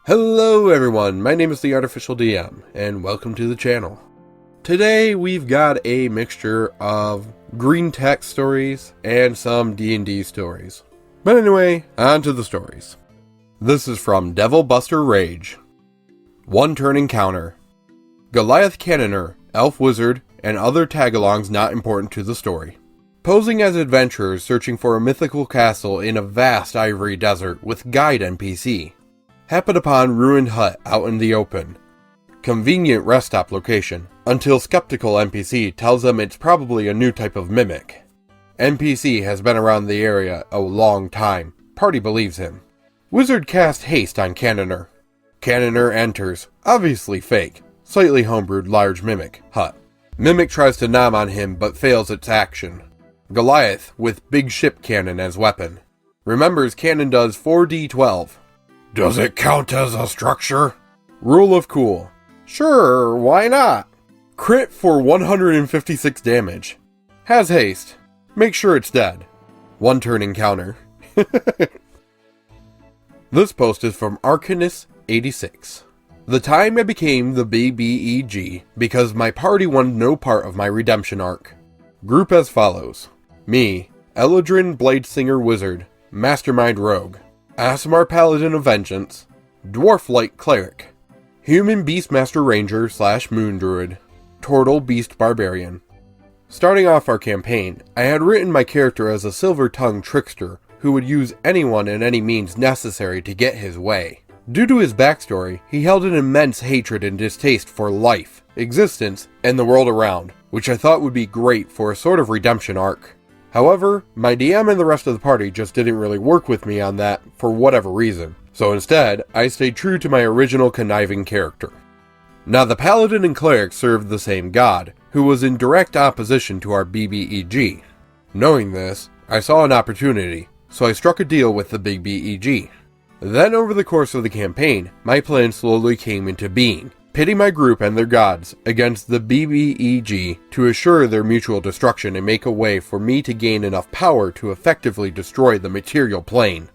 Hello everyone, my name is the Artificial DM, and welcome to the channel. Today we've got a mixture of Greentext stories and some D&D stories. But anyway, on to the stories. This is from Devil Buster Rage. One Turn Encounter. Goliath Cannoner, Elf Wizard, and other tagalongs not important to the story. Posing as adventurers searching for a mythical castle in a vast ivory desert with guide NPC. Happen upon ruined hut out in the open. Convenient rest stop location, until skeptical NPC tells them it's probably a new type of mimic. NPC has been around the area a long time. Party believes him. Wizard casts haste on Cannoner. Cannoner enters, obviously fake, slightly homebrewed large mimic hut. Mimic tries to nom on him but fails its action. Goliath, with big ship cannon as weapon. Remembers cannon does 4d12. Does it count as a structure? Rule of cool. Sure, why not? Crit for 156 damage. Has haste. Make sure it's dead. One turn encounter. This post is from Arcanus86. The time I became the BBEG because my party wanted no part of my redemption arc. Group as follows. Me, Eladrin Bladesinger Wizard, Mastermind Rogue. Aasimar Paladin of Vengeance, Dwarf Light Cleric, Human Beastmaster Ranger / Moon Druid, Turtle Beast Barbarian. Starting off our campaign, I had written my character as a silver-tongued trickster who would use anyone and any means necessary to get his way. Due to his backstory, he held an immense hatred and distaste for life, existence, and the world around, which I thought would be great for a sort of redemption arc. However, my DM and the rest of the party just didn't really work with me on that for whatever reason, so instead, I stayed true to my original conniving character. Now the Paladin and Cleric served the same god, who was in direct opposition to our BBEG. Knowing this, I saw an opportunity, so I struck a deal with the BBEG. Then over the course of the campaign, my plan slowly came into being, pitting my group and their gods against the BBEG to assure their mutual destruction and make a way for me to gain enough power to effectively destroy the material plane.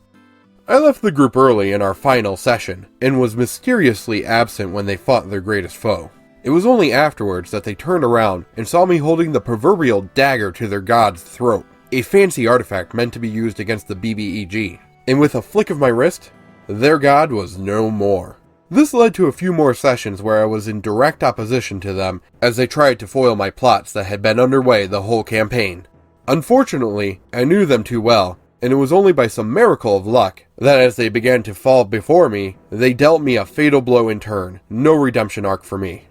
I left the group early in our final session, and was mysteriously absent when they fought their greatest foe. It was only afterwards that they turned around and saw me holding the proverbial dagger to their god's throat, a fancy artifact meant to be used against the BBEG, and with a flick of my wrist, their god was no more. This led to a few more sessions where I was in direct opposition to them as they tried to foil my plots that had been underway the whole campaign. Unfortunately, I knew them too well, and it was only by some miracle of luck that as they began to fall before me, they dealt me a fatal blow in turn. No redemption arc for me.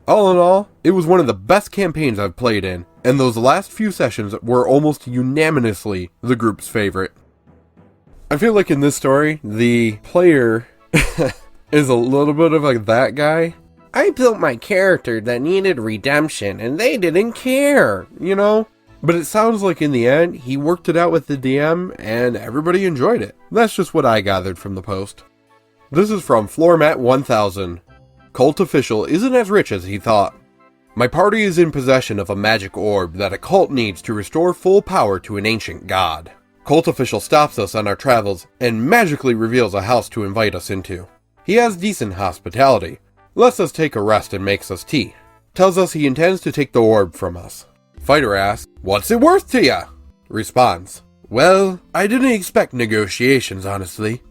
All in all, it was one of the best campaigns I've played in, and those last few sessions were almost unanimously the group's favorite. I feel like in this story, the player is a little bit of that guy. I built my character that needed redemption and they didn't care, you know? But it sounds like in the end, he worked it out with the DM and everybody enjoyed it. That's just what I gathered from the post. This is from Floormat1000. Cult Official isn't as rich as he thought. My party is in possession of a magic orb that a cult needs to restore full power to an ancient god. Cult Official stops us on our travels and magically reveals a house to invite us into. He has decent hospitality, lets us take a rest and makes us tea. Tells us he intends to take the orb from us. Fighter asks, "What's it worth to ya?" Responds, "Well, I didn't expect negotiations, honestly.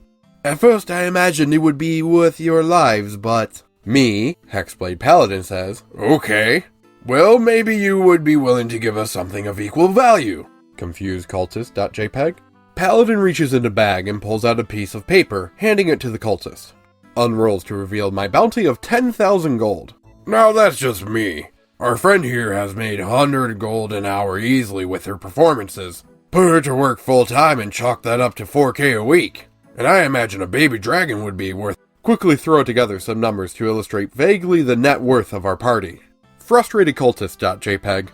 At first I imagined it would be worth your lives, but..." Me, Hexblade Paladin, says, "Okay. Well, maybe you would be willing to give us something of equal value." Confused cultist.jpg. Paladin reaches in a bag and pulls out a piece of paper, handing it to the cultist. Unrolls to reveal my bounty of 10,000 gold. "Now that's just me. Our friend here has made 100 gold an hour easily with her performances. Put her to work full time and chalk that up to 4k a week. And I imagine a baby dragon would be worth..." Quickly throw together some numbers to illustrate vaguely the net worth of our party. Frustrated cultist.jpg.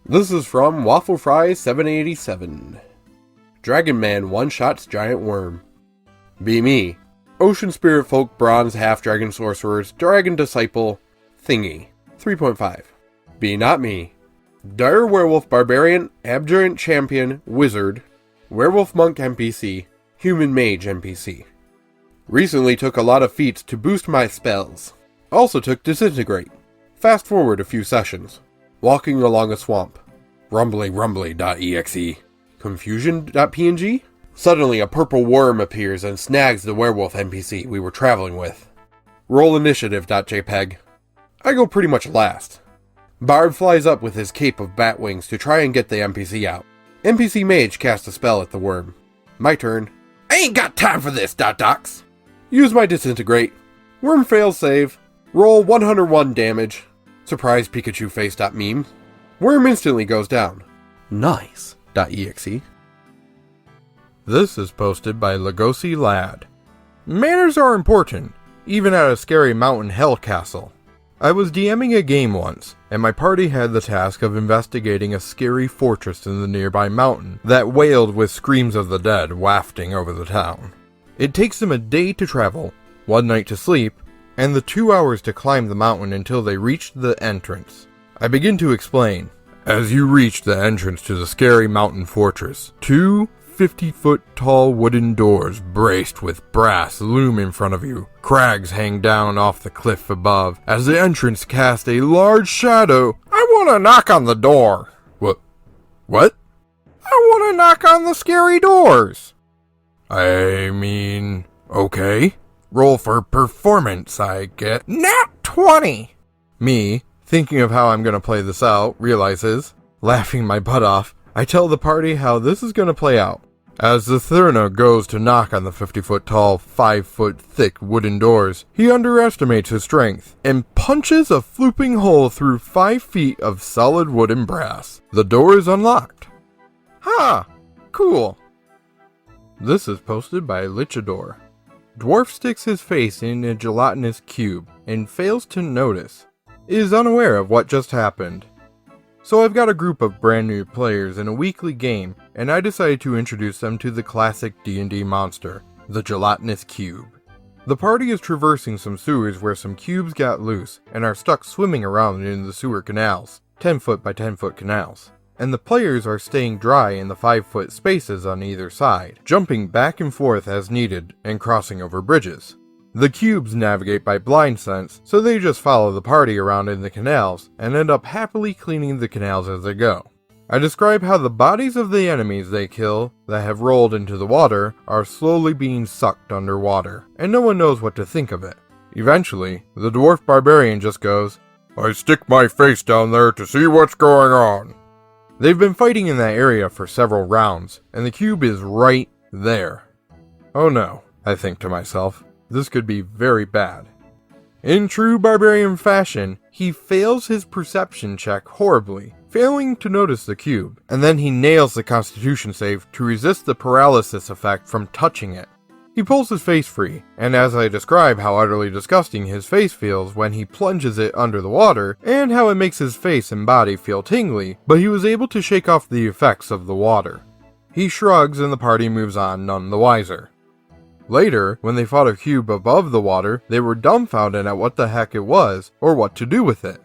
This is from WaffleFry787. Dragon Man one-shots giant worm. Be me. Ocean Spirit Folk Bronze Half-Dragon Sorcerers Dragon Disciple Thingy 3.5. Be not me. Dire Werewolf Barbarian Abjurant Champion Wizard Werewolf Monk NPC Human Mage NPC. Recently took a lot of feats to boost my spells. Also took Disintegrate. Fast forward a few sessions. Walking along a swamp. Rumbly.exe. Confusion.png? Suddenly a purple worm appears and snags the werewolf NPC we were traveling with. Rollinitiative.jpg. I go pretty much last. Barb flies up with his cape of bat wings to try and get the NPC out. NPC mage casts a spell at the worm. My turn. I ain't got time for this, docs. Use my Disintegrate. Worm fails save. Roll 101 damage. Surprise Pikachu face.meme. Worm instantly goes down. Nice.exe. This is posted by Legosi Lad. Manners are important, even at a scary mountain hell castle. I was DMing a game once, and my party had the task of investigating a scary fortress in the nearby mountain that wailed with screams of the dead wafting over the town. It takes them a day to travel, 1 night to sleep, and the 2 hours to climb the mountain until they reach the entrance. I begin to explain. As you reach the entrance to the scary mountain fortress, 2 50-foot tall wooden doors braced with brass loom in front of you. Crags hang down off the cliff above as the entrance casts a large shadow. I want to knock on the door. What? I want to knock on the scary doors. I mean, okay. Roll for performance, I get. Nat 20! Me, thinking of how I'm going to play this out, realizes, laughing my butt off, I tell the party how this is going to play out. As the Thurna goes to knock on the 50-foot tall, 5-foot thick wooden doors, he underestimates his strength and punches a flooping hole through 5 feet of solid wooden brass. The door is unlocked. Ha! Cool. This is posted by Lichador. Dwarf sticks his face in a gelatinous cube and fails to notice. Is unaware of what just happened. So I've got a group of brand new players in a weekly game, and I decided to introduce them to the classic D&D monster, the Gelatinous Cube. The party is traversing some sewers where some cubes got loose and are stuck swimming around in the sewer canals, 10-foot by 10-foot canals. And the players are staying dry in the 5-foot spaces on either side, jumping back and forth as needed and crossing over bridges. The cubes navigate by blind sense, so they just follow the party around in the canals and end up happily cleaning the canals as they go. I describe how the bodies of the enemies they kill that have rolled into the water are slowly being sucked underwater, and no one knows what to think of it. Eventually, the dwarf barbarian just goes, I stick my face down there to see what's going on. They've been fighting in that area for several rounds, and the cube is right there. Oh no, I think to myself. This could be very bad. In true barbarian fashion, he fails his perception check horribly, failing to notice the cube, and then he nails the constitution save to resist the paralysis effect from touching it. He pulls his face free, and as I describe how utterly disgusting his face feels when he plunges it under the water, and how it makes his face and body feel tingly, but he was able to shake off the effects of the water. He shrugs and the party moves on none the wiser. Later, when they fought a cube above the water, they were dumbfounded at what the heck it was, or what to do with it.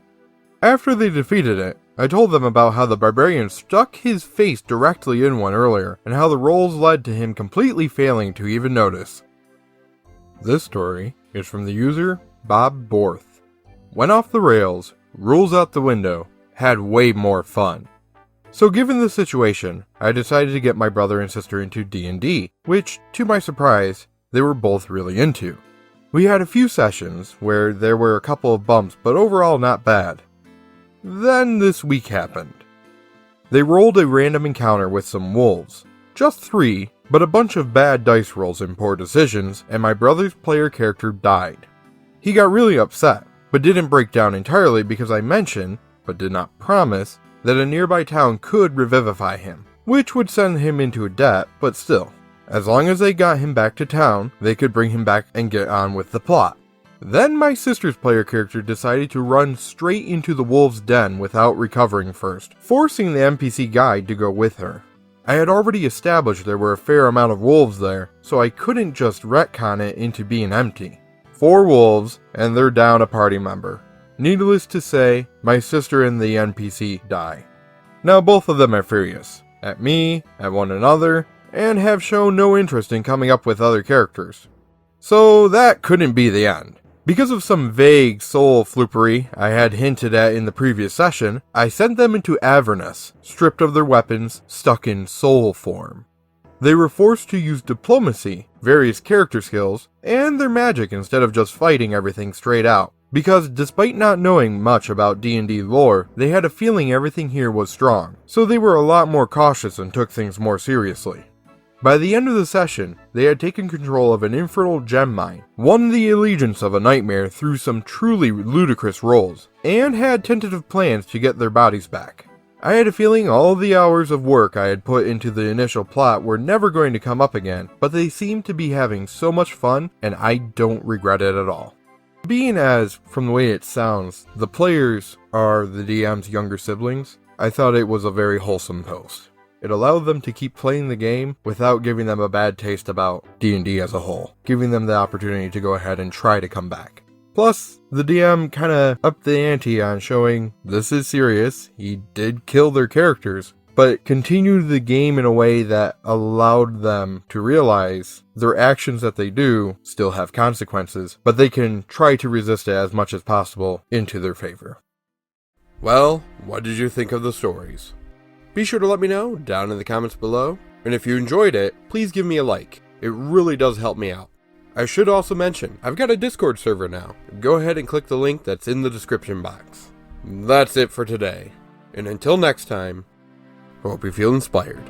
After they defeated it, I told them about how the barbarian stuck his face directly in one earlier, and how the rolls led to him completely failing to even notice. This story is from the user Bob Borth. Went off the rails, rules out the window, had way more fun. So given the situation, I decided to get my brother and sister into D&D, which, to my surprise, they were both really into. We had a few sessions where there were a couple of bumps, but overall not bad. Then this week happened. They rolled a random encounter with some wolves. Just 3, but a bunch of bad dice rolls and poor decisions, and my brother's player character died. He got really upset, but didn't break down entirely because I mentioned, but did not promise, that a nearby town could revivify him, which would send him into a debt, but still. As long as they got him back to town, they could bring him back and get on with the plot. Then my sister's player character decided to run straight into the wolves' den without recovering first, forcing the NPC guide to go with her. I had already established there were a fair amount of wolves there, so I couldn't just retcon it into being empty. 4 wolves, and they're down a party member. Needless to say, my sister and the NPC die. Now both of them are furious. At me, at one another, and have shown no interest in coming up with other characters. So that couldn't be the end. Because of some vague soul floopery I had hinted at in the previous session, I sent them into Avernus, stripped of their weapons, stuck in soul form. They were forced to use diplomacy, various character skills, and their magic instead of just fighting everything straight out. Because despite not knowing much about D&D lore, they had a feeling everything here was strong, so they were a lot more cautious and took things more seriously. By the end of the session, they had taken control of an infernal gem mine, won the allegiance of a nightmare through some truly ludicrous rolls, and had tentative plans to get their bodies back. I had a feeling all the hours of work I had put into the initial plot were never going to come up again, but they seemed to be having so much fun, and I don't regret it at all. Being as, from the way it sounds, the players are the DM's younger siblings, I thought it was a very wholesome post. It allowed them to keep playing the game without giving them a bad taste about D&D as a whole, giving them the opportunity to go ahead and try to come back. Plus, the DM kinda upped the ante on showing this is serious, he did kill their characters, but continued the game in a way that allowed them to realize their actions that they do still have consequences, but they can try to resist it as much as possible into their favor. Well, what did you think of the stories? Be sure to let me know down in the comments below, and if you enjoyed it, please give me a like. It really does help me out. I should also mention, I've got a Discord server now. Go ahead and click the link that's in the description box. That's it for today, and until next time, hope you feel inspired.